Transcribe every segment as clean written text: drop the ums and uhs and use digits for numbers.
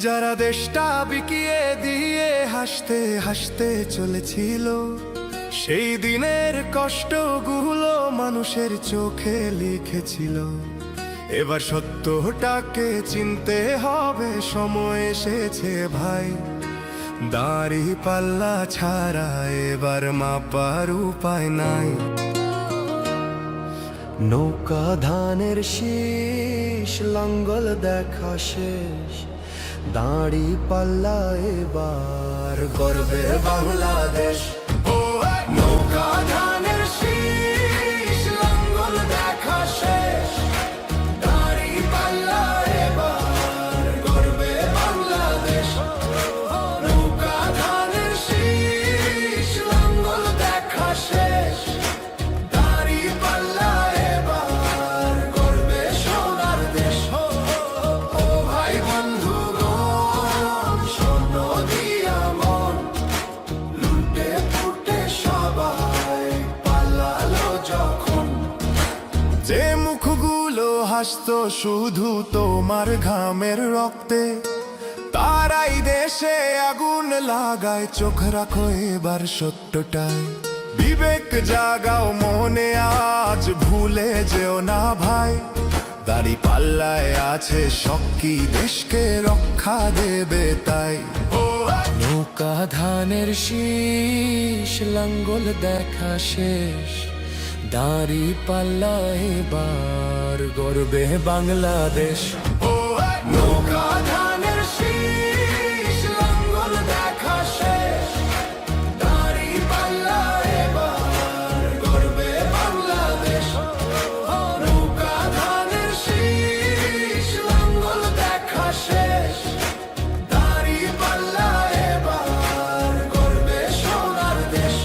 যারা দেশটা বিকিয়ে দিয়ে হাসতে হাসতে চলেছিল, সেই দিনের কষ্টগুলো মানুষের চোখে লিখেছিল। এবার সত্যটাকে চিনতে হবে, সময় এসেছে ভাই। দাড়ি পাল্লা ছাড়া এবার মাপার উপায় নাই। নৌকা ধানের শীষ, লাঙ্গল দেখা শেষ, দাড়ি পাল্লা এবার গর্বে বাংলাদেশ। নৌকা ধানের শীষ, লাঙ্গল দেখা শেষ, দাড়ি পাল্লা এবার গর্বে বাংলাদেশ। নৌকা ধানের শীষ, লাঙ্গল দেখা শেষ, দাড়ি পাল্লা এবার গর্বে সোনার দেশ। ও ভাই বন্ধুগণ, স্বর্ণ দিয়া মন, লুটে ফুটে সবাই পালালো যখন। যে মুখগুলো হাসতো শুধু তোমার ঘামের রক্তে, তারাই দেশে আগুন লাগায়। চোখ রাখো এবার সত্যটায়, বিবেক জাগাও মনে, আজ ভুলে যেও না ভাই। দাড়ি পাল্লায় আছে শক্তি, দেশকে রক্ষা দেবে তাই। নৌকা ধানের শীষ, লাঙ্গল দেখা শেষ, দাড়ি পাল্লা এবার গর্বে বাংলাদেশ। নৌকা ধানের শীষ, লাঙ্গল দেখা শেষ, দাড়ি পাল্লা এবার গর্বে বাংলাদেশ। নৌকা ধানের শীষ, লাঙ্গল দেখা শেষ, দাড়ি পাল্লা এবার গর্বে সোনার দেশ।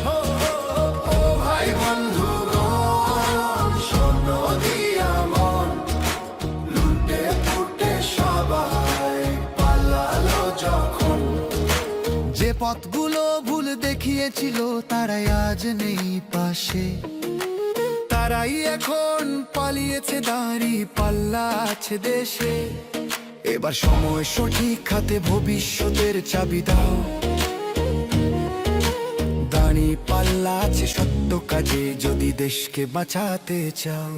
ও ভাই বন্ধুগণ, স্বর্ণ দিয়া মন, লুটে ফুটে সবাই পালালো যখন। যে পথগুলো ভুল দেখিয়েছিল তারাই আজ নেই পাশে, তারাই এখন পালিয়েছে, দাড়ি পাল্লা আছে দেশে। এবার সময় সঠিক হাতে, ভবিষ্যতের চাবি দাও। দাড়ি পাল্লা আছে সত্য কাজে, যদি দেশকে বাঁচাতে চাও।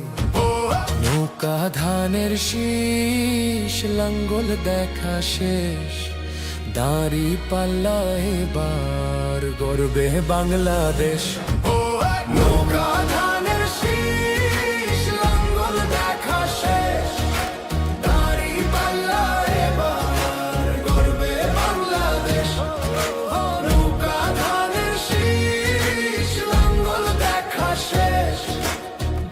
নৌকা ধানের শীষ, লাঙ্গল দেখা শেষ, দাড়ি পাল্লা এবার গর্বে বাংলাদেশ। নৌকা ধানের শীষ, লাঙ্গল দেখা শেষ, দাড়ি পাল্লা এবার গর্বে বাংলাদেশ। নৌকা ধানের শীষ, লাঙ্গল দেখা শেষ,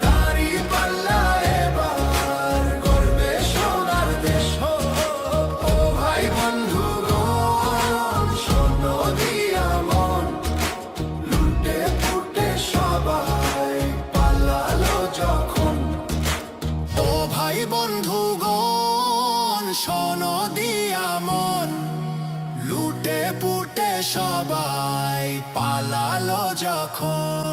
দাড়ি পাল্লা এবার গর্বে সোনার দেশ। ও ভাই বন্ধুগণ, স্বর্ণ দিয়া মন, লুটে ফুটে সবাই পালালো যখন। ও ভাই বন্ধুগণ, স্বর্ণ দিয়া মন, লুটে পুটে সবাই পালালো যখন।